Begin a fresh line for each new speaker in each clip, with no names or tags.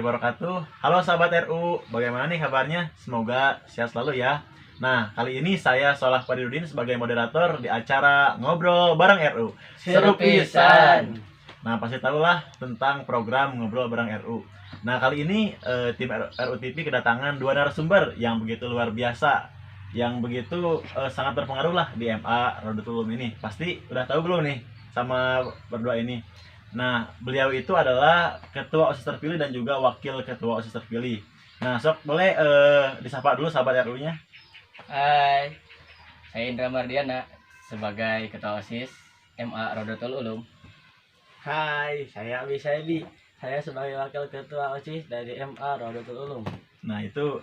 wabarakatuh. Halo sahabat RU, bagaimana nih kabarnya? Semoga sehat selalu ya. Nah, kali ini saya Solah Faridudin sebagai moderator di acara Ngobrol Bareng RU.
Seru pisan.
Nah, pasti tahulah tentang program Ngobrol Bareng RU. Nah, kali ini tim RU TV kedatangan dua narasumber yang begitu luar biasa, yang begitu sangat berpengaruh lah di MA Rodotul Ulum ini. Pasti udah tahu belum nih sama berdua ini? Nah, beliau itu adalah ketua OSIS terpilih dan juga wakil ketua OSIS terpilih. Nah, sok boleh disapa dulu sahabat RU-nya.
Hai, saya Indra Mardiana sebagai Ketua OSIS MA Rodotul Ulum.
Hai, saya Abi Saidi. Saya sebagai Wakil Ketua OSIS dari MA Rodotul Ulum.
Nah, itu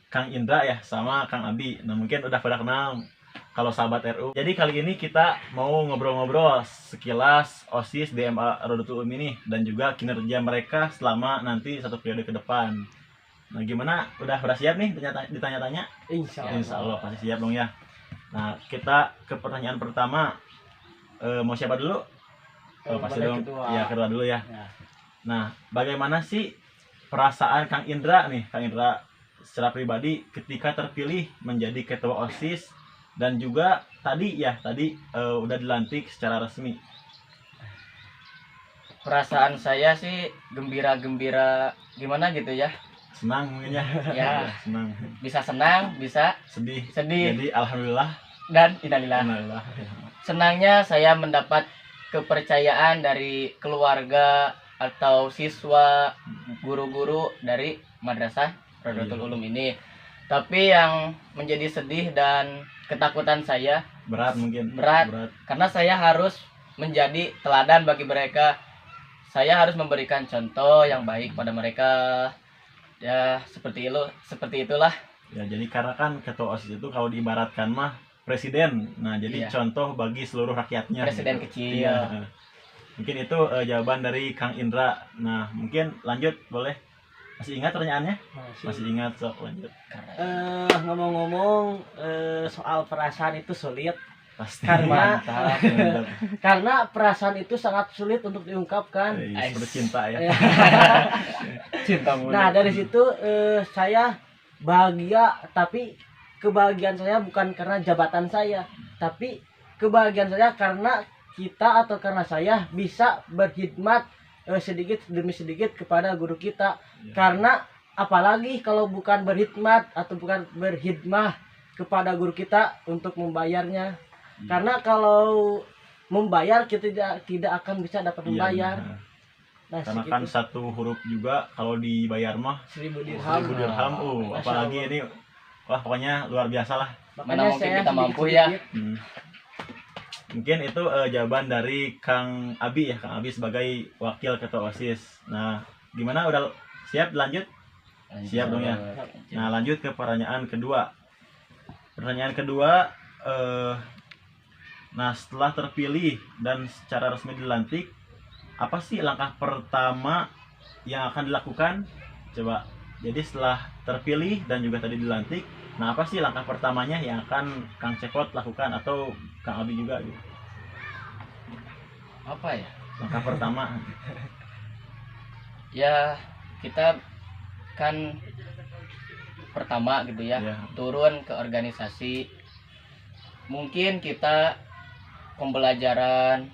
Kang Indra ya sama Kang Abi. Nah, mungkin udah pada kenal kalau sahabat RU. Jadi kali ini kita mau ngobrol-ngobrol sekilas OSIS di MA Rodotul Ulum ini dan juga kinerja mereka selama nanti satu periode ke depan. Nah, gimana? Udah siap nih ditanya-tanya?
Insya Allah.
Insya Allah pasti siap dong ya. Nah, kita ke pertanyaan pertama. Mau siapa dulu? Pasti dong.
Ketua.
Ya, ketua dulu ya.
Ya.
Nah, bagaimana sih perasaan Kang Indra nih, Kang Indra secara pribadi ketika terpilih menjadi ketua OSIS dan juga tadi udah dilantik secara resmi?
Perasaan saya sih gembira-gembira gimana gitu ya.
Senang mungkin ya?
Ya.
Senang.
Bisa senang, bisa
Sedih.
sedih,
Jadi alhamdulillah.
dan innalillah.
Alhamdulillah.
Senangnya saya mendapat kepercayaan dari keluarga atau siswa, guru-guru dari Madrasah Rodotul Ulum ini. Tapi yang menjadi sedih dan ketakutan saya
Berat mungkin.
Berat. karena saya harus menjadi teladan bagi mereka. Saya harus memberikan contoh yang baik pada mereka. Ya, seperti itulah.
Ya, jadi karena kan ketua OSIS itu kalau diibaratkan mah presiden. Nah, jadi
Iya.
contoh bagi seluruh rakyatnya.
Presiden
gitu.
kecil.
Iya. Mungkin itu jawaban dari Kang Indra. Nah, mungkin lanjut boleh. Masih ingat pertanyaannya? Masih ingat, sok lanjut.
Ngomong-ngomong soal perasaan itu sulit
Pasti.
Karena-
Mantap.
Mantap.
karena perasaan itu sangat sulit untuk diungkapkan.
Seperti cinta ya.
Cinta muda.
Nah, dari situ saya bahagia, tapi kebahagiaan saya bukan karena jabatan saya, tapi kebahagiaan saya karena kita atau karena saya bisa berkhidmat sedikit demi sedikit kepada guru kita.
Ya.
Karena apalagi kalau bukan berkhidmat atau bukan berkhidmah kepada guru kita untuk membayarnya. Karena kalau membayar kita tidak akan bisa dapat
Iya,
membayar.
benar.
Nah,
Karena
segitu.
kan satu huruf juga kalau dibayar mah
1000 dirham.
1000 dirham.
Masya
Apalagi
Allah.
ini wah pokoknya luar biasa lah.
Mana mungkin kita mampu ya.
Hmm. Mungkin itu jawaban dari Kang Abi ya, Kang Abi sebagai wakil ketua OSIS. Nah, gimana udah siap lanjut? Siap dong ya. Nah, lanjut ke pertanyaan kedua. Pertanyaan kedua, nah setelah terpilih dan secara resmi dilantik, apa sih langkah pertama yang akan dilakukan? Coba. Jadi setelah terpilih dan juga tadi dilantik, nah apa sih langkah pertamanya yang akan Kang Cepot lakukan atau Kang Abi juga gitu?
Apa ya?
Langkah pertama.
Ya, kita kan pertama gitu ya,
Ya.
turun ke organisasi. Mungkin kita pembelajaran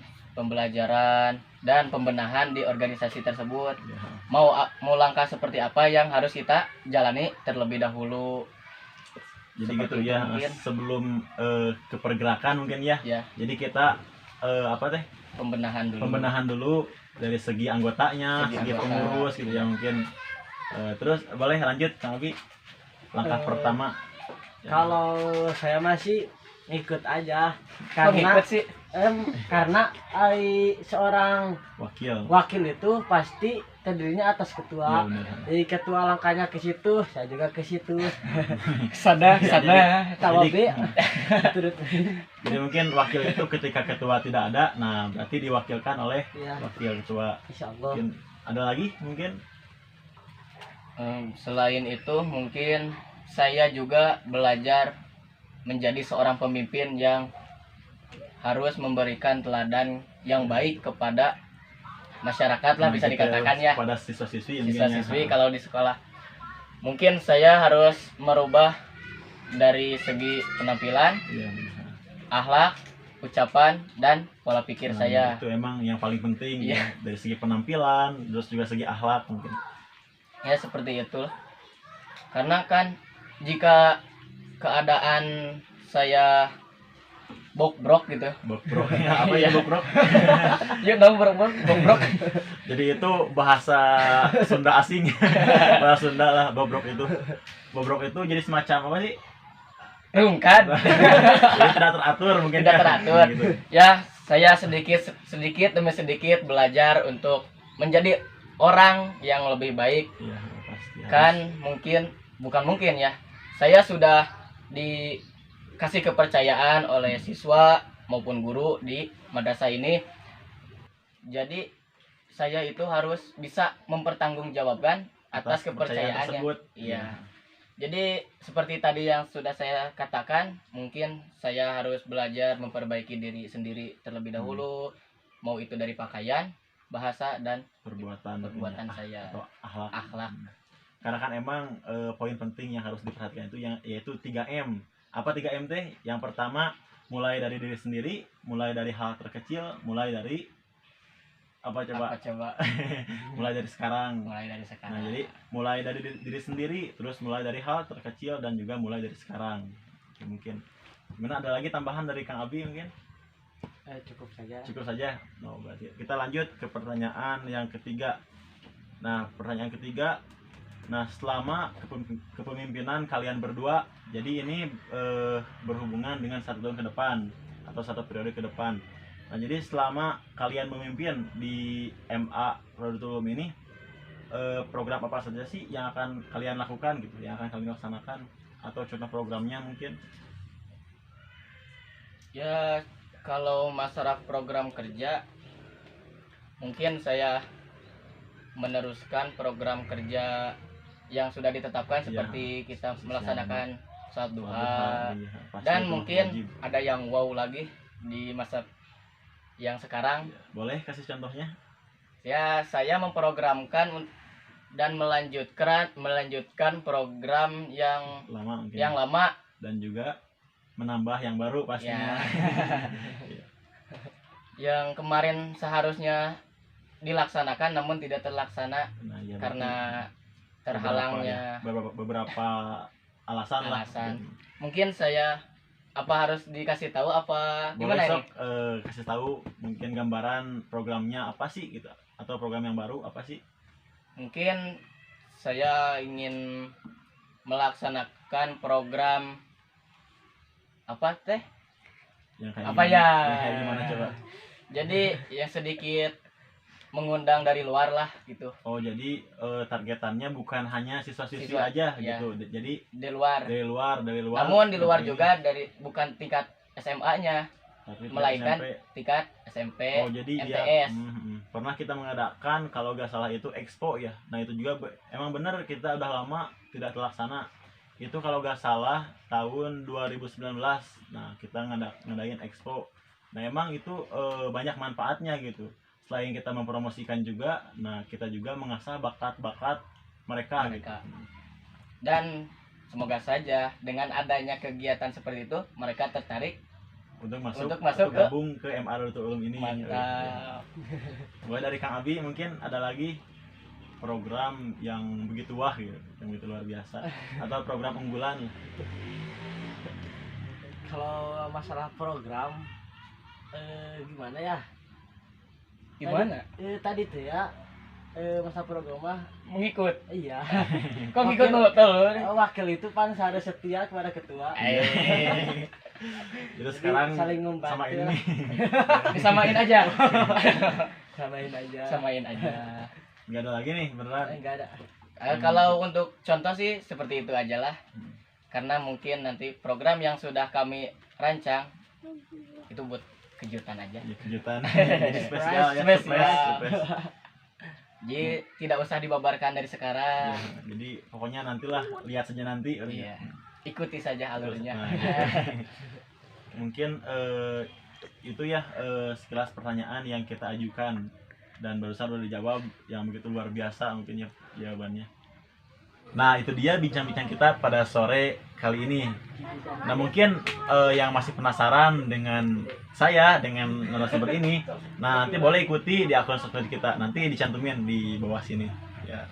dan pembenahan di organisasi tersebut.
Ya.
Mau langkah seperti apa yang harus kita jalani terlebih dahulu.
Jadi
Seperti
gitu
itu
ya,
mungkin.
sebelum ke pergerakan mungkin ya.
Ya,
Jadi kita
pembenahan dulu.
pembenahan dulu dari segi anggotanya,
Segi
segi
anggota.
pengurus gitu ya mungkin. Terus boleh lanjut Kang Abi. Langkah
Eh,
pertama. Ya.
Kalau saya masih ikut aja
Kok
karena
ngikut sih?
karena seorang
Wakil.
wakil itu pasti terdirinya atas
Ya,
ketua.
benar.
Jadi ketua langkahnya ke situ, saya juga ke situ.
Kesana.
Tahu
Jadi-
Turut.
Jadi mungkin wakil itu ketika ketua tidak ada, nah berarti diwakilkan oleh
Ya,
wakil ketua.
insya Allah.
Mungkin ada lagi mungkin.
Selain itu mungkin saya juga belajar menjadi seorang pemimpin yang harus memberikan teladan yang baik kepada masyarakat lah bisa dikatakan ya,
pada siswa-siswi
siswa-siswi kalau di sekolah. Mungkin saya harus merubah dari segi penampilan,
Iya, bisa.
akhlak, ucapan, dan pola pikir
Nah,
saya.
itu emang yang paling penting
Iya.
ya, dari segi penampilan, terus juga segi akhlak mungkin.
Ya seperti itu. Karena kan jika keadaan saya bobrok gitu.
Bobrok. Apa ya bobrok?
Yuk dong bobrok.
Jadi itu bahasa Sunda asing. Bahasa Sunda lah bobrok itu. Bobrok itu jadi semacam apa sih?
Bukan.
Jadi tidak teratur mungkin.
Tidak
ya.
teratur.
Gitu.
Ya, saya sedikit demi sedikit belajar untuk menjadi orang yang lebih baik.
Iya, pasti.
Kan bukan mungkin ya. Saya sudah dikasih kepercayaan oleh siswa maupun guru di madrasah ini. Jadi saya itu harus bisa mempertanggungjawabkan atas kepercayaannya.
tersebut.
Iya. Jadi seperti tadi yang sudah saya katakan, mungkin saya harus belajar memperbaiki diri sendiri terlebih dahulu, mau itu dari pakaian, bahasa, dan
Perbuatan
saya.
atau akhlak.
Akhlak.
Karena kan emang poin penting yang harus diperhatikan itu yaitu 3M. Apa 3M teh? Yang pertama, mulai dari diri sendiri, mulai dari hal terkecil, mulai dari apa coba?
Apa coba?
Mulai dari sekarang.
Mulai dari sekarang.
Nah, jadi mulai dari diri sendiri, terus mulai dari hal terkecil dan juga mulai dari sekarang. Oke, mungkin. Gimana, ada lagi tambahan dari Kang Abi mungkin?
Cukup saja.
Cukup saja. No, berarti kita lanjut ke pertanyaan yang ketiga. Nah, pertanyaan ketiga. Nah, selama kepemimpinan kalian berdua, jadi ini berhubungan dengan 1 tahun ke depan atau 1 periode ke depan. Nah, jadi selama kalian memimpin di MA Rodatul Ulum ini, program apa saja sih yang akan kalian lakukan gitu, yang akan kalian laksanakan, atau contoh programnya mungkin?
Ya, kalau masalah program kerja, mungkin saya meneruskan program kerja yang sudah ditetapkan, seperti kita melaksanakan sholat duha, dan mungkin ada yang wow lagi di masa yang sekarang.
Boleh kasih contohnya?
Ya, saya memprogramkan dan melanjutkan program yang
Lama mungkin.
yang lama,
Dan juga menambah yang baru pastinya.
ya, yang kemarin seharusnya dilaksanakan namun tidak terlaksana
Nah, ya,
karena
berarti
terhalangnya
beberapa alasan lah.
Mungkin saya harus dikasih tahu apa
Boleh
gimana
sok
ini?
kasih tahu mungkin gambaran programnya apa sih gitu, atau program yang baru apa sih?
Mungkin saya ingin melaksanakan program apa teh?
Yang kayak
Apa
gimana?
ya?
Yang kayak gimana coba?
Jadi yang sedikit mengundang dari luar lah gitu.
Oh, jadi targetannya bukan hanya siswa-siswi
Siswa,
aja
ya.
gitu. Jadi
Di luar.
dari luar.
Namun di luar
Ini,
juga bukan tingkat SMA-nya,
tapi
melainkan
SMP.
tingkat SMP,
Oh, jadi ya,
MTS.
pernah kita mengadakan kalau nggak salah itu expo ya. Nah, itu juga emang benar kita udah lama tidak terlaksana. Itu kalau nggak salah tahun 2019. Nah, kita ngadain expo. Nah, emang itu banyak manfaatnya gitu. Selain kita mempromosikan juga, nah kita juga mengasah bakat-bakat mereka. Gitu.
Dan semoga saja dengan adanya kegiatan seperti itu mereka tertarik
untuk masuk
ke
gabung ke MA Rodatul Ulum ini.
Mantap.
Mulai dari Kang Abi mungkin ada lagi program yang begitu wah gitu, yang begitu luar biasa, atau program unggulan.
Kalau masalah program gimana ya?
Gimana?
Tadi tuh ya masa program mah
Mengikut.
iya.
Kok ngikut betul?
Wakil itu pan harus setia kepada ketua.
Jadi sekarang
saling membantu
sama
lah.
ini.
Disamain aja.
Samain aja.
Nggak ada lagi nih beneran.
Enggak ada.
Kalau untuk contoh sih seperti itu aja lah. Karena mungkin nanti program yang sudah kami rancang itu buat kejutan aja.
Ya, kejutan. Jadi spesial ya. Surprise.
Jadi tidak usah dibabarkan dari sekarang.
Ya, jadi pokoknya nantilah, lihat saja nanti.
Iya. Ikuti saja alurnya.
Nah, mungkin itu ya sekilas pertanyaan yang kita ajukan. dan barusan udah dijawab yang begitu luar biasa mungkin ya jawabannya. Nah itu dia bincang-bincang kita pada sore kali ini. Nah mungkin yang masih penasaran dengan saya, dengan narasumber ini, nah nanti boleh ikuti di akun sosmed kita, nanti dicantumin di bawah sini ya.